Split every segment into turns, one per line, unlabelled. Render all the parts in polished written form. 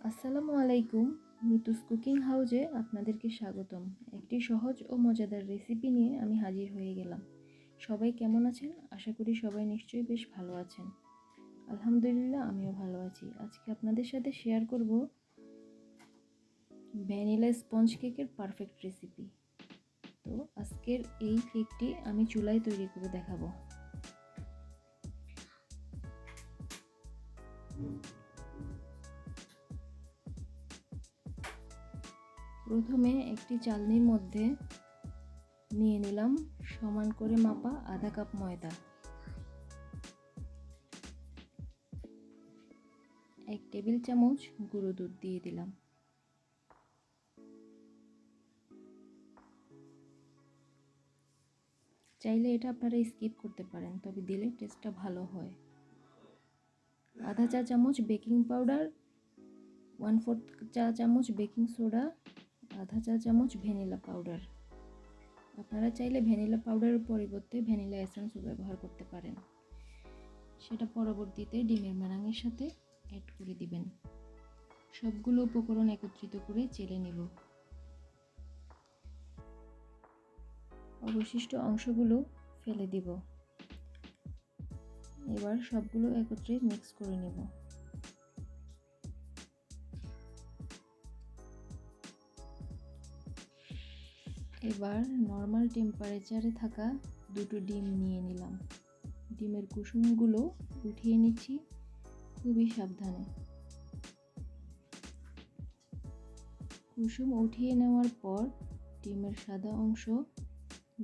আসসালামু আলাইকুম। মিতুস কুকিং হাউজে আপনাদেরকে স্বাগতম। একটি সহজ ও মজাদার রেসিপি নিয়ে আমি হাজির হয়ে গেলাম। সবাই কেমন আছেন? আশা করি সবাই নিশ্চয়ই বেশ ভালো আছেন। আলহামদুলিল্লাহ, আমিও ভালো আছি। আজকে আপনাদের সাথে শেয়ার করব ভ্যানিলা স্পঞ্জ কেকের পারফেক্ট রেসিপি। তো আজকের এই কেকটি আমি চুলায় তৈরি করে দেখাবো। প্রথমে একটি চালনির মধ্যে নিয়ে নিলাম সমান করে মাপা আধা কাপ ময়দা, 1 টেবিল চামচ গুঁড়ো দুধ দিয়ে দিলাম, চাইলে এটা আপনারা স্কিপ করতে পারেন, তবে দিলে টেস্টটা ভালো হয়। আধা চা চামচ বেকিং পাউডার, 1/4 চা চামচ বেকিং সোডা, আধা চা চামচ ভ্যানিলা পাউডার। আপনারা চাইলে ভ্যানিলা পাউডারের পরিবর্তে ভ্যানিলা এসেন্সও ব্যবহার করতে পারেন। সেটা পরবর্তীতে ডিমের মেলাঙের সাথে অ্যাড করে দিবেন। সবগুলো উপকরণ একত্রিত করে চেলে নেব। অবশিষ্ট অংশগুলো ফেলে দিব। এবার সবগুলো একত্রে মিক্স করে নেব। এবার নর্মাল টেম্পারেচারে থাকা দুটো ডিম নিয়ে নিলাম। ডিমের কুসুমগুলো উঠিয়ে নিচ্ছি খুবই সাবধানে। কুসুম উঠিয়ে নেওয়ার পর ডিমের সাদা অংশ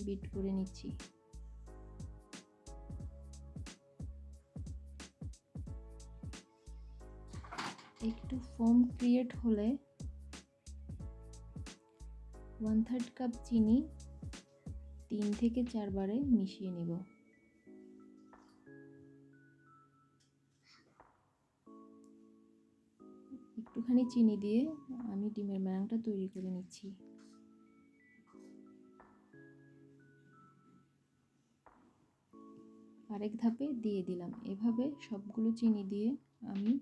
বিট করে নিচ্ছি। একটু ফোম ক্রিয়েট হলে 1/3 কাপ চিনি 3 থেকে 4 বারে মিশিয়ে নেব। একটুখানি চিনি দিয়ে আমি ডিমের মেলাংটা তৈরি করে নিচ্ছি। আরেক ধাপে দিয়ে দিলাম। এভাবে সবগুলো চিনি দিয়ে আমি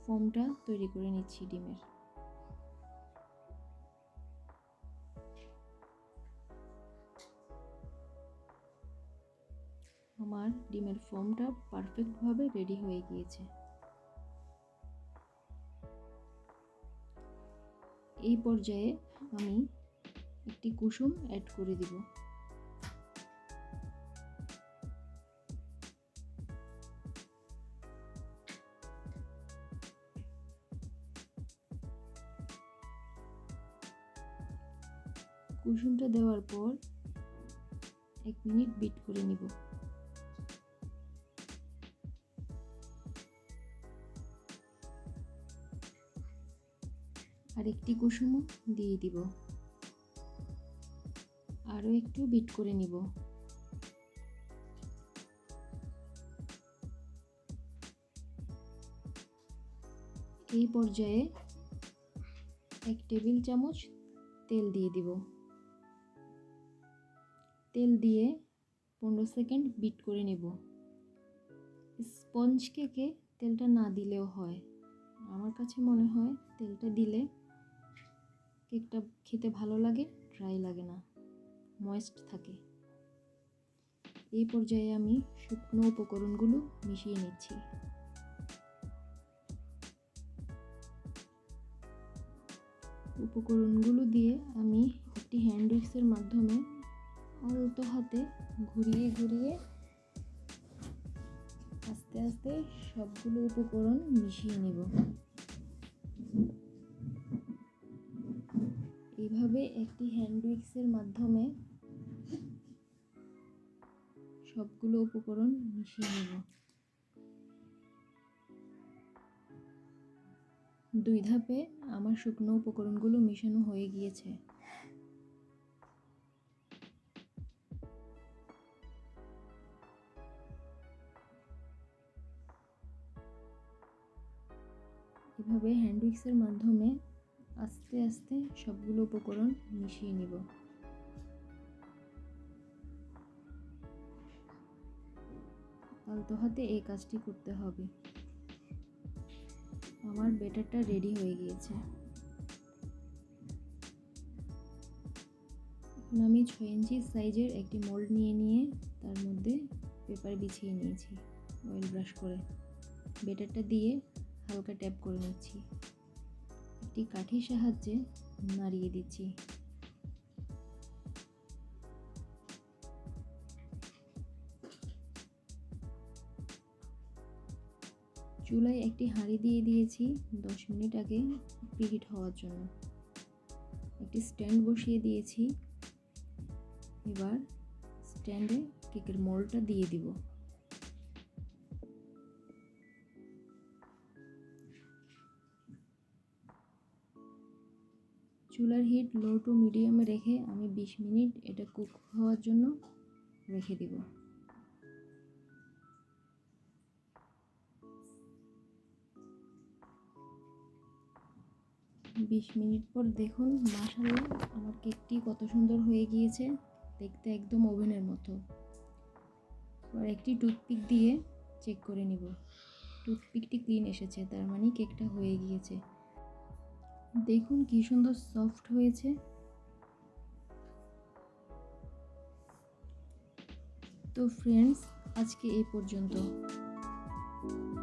ফোমটা তৈরি করে নিচ্ছি ডিমের। আমার ডিমের ফোমটা পারফেক্টভাবে রেডি হয়ে গিয়েছে। এই পর্যায়ে আমি একটি কুসুম অ্যাড করে দিব। কুসুমটা দেওয়ার পর 1 মিনিট বিট করে নিব। আর একটি কুসুমও দিয়ে দিব। আরও একটু বিট করে নিব। এই পর্যায়ে 1 টেবিল চামচ তেল দিয়ে দিব। তেল দিয়ে 15 সেকেন্ড বিট করে নেব। স্পঞ্জ কেকে তেলটা না দিলেও হয়। আমার কাছে মনে হয় তেলটা দিলে কেকটা খেতে ভালো লাগে, ড্রাই লাগে না, ময়েস্ট থাকে। এই পর্যায়ে আমি শুকনো উপকরণগুলো মিশিয়ে নিচ্ছি। উপকরণগুলো দিয়ে আমি একটি হ্যান্ড উইক্সের মাধ্যমে আলতো হাতে ঘুরিয়ে ঘুরিয়ে আস্তে আস্তে সবগুলো উপকরণ মিশিয়ে নেব। এইভাবে একটি হ্যান্ড উইক্সের মাধ্যমে সবগুলো উপকরণ মিশিয়ে নেব। 2 ধাপে আমার শুকনো উপকরণগুলো মিশানো হয়ে গিয়েছে। এভাবে হ্যান্ড উইক্সের মাধ্যমে আস্তে আস্তে সবগুলো উপকরণ মিশিয়ে নিব। আলতো হাতে এই কাজটি করতে হবে। আমার ব্যাটারটা রেডি হয়ে গিয়েছে। এখন আমি 6 ইঞ্চি সাইজের একটি মোল্ড নিয়ে তার মধ্যে পেপার বিছিয়ে নিয়েছি অয়েল ব্রাশ করে। ব্যাটারটা দিয়ে হালকা ট্যাপ করে নিচ্ছি। একটি কাঠির সাহায্যে নাড়িয়ে দিচ্ছি। চুলায় একটি হাঁড়ি দিয়ে দিয়েছি 10 মিনিট আগে প্রিহিট হওয়ার জন্য। একটি স্ট্যান্ড বসিয়ে দিয়েছি। এবার স্ট্যান্ডে কেকের মোল্ডটা দিয়ে দিব। চুলার হিট লো টু মিডিয়ামে রেখে আমি 20 মিনিট এটা কুক হওয়ার জন্য রেখে দিব। 20 মিনিট পর দেখুন মাশাআল্লাহ আমার কেকটি কত সুন্দর হয়ে গিয়েছে, দেখতে একদম ওভেনের মতো। আর একটি টুথপিক দিয়ে চেক করে নিব। টুথপিকটি ক্লিন এসেছে, তার মানে কেকটা হয়ে গিয়েছে। দেখুন কি সুন্দর সফট হয়েছে। তো ফ্রেন্ডস, আজকে এই পর্যন্ত।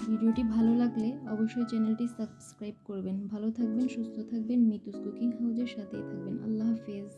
ভিডিওটি ভালো লাগলে অবশ্যই চ্যানেলটি সাবস্ক্রাইব করবেন। ভালো থাকবেন, সুস্থ থাকবেন, মিতুস কুকিং হাউজের সাথেই থাকবেন। আল্লাহ হাফেজ।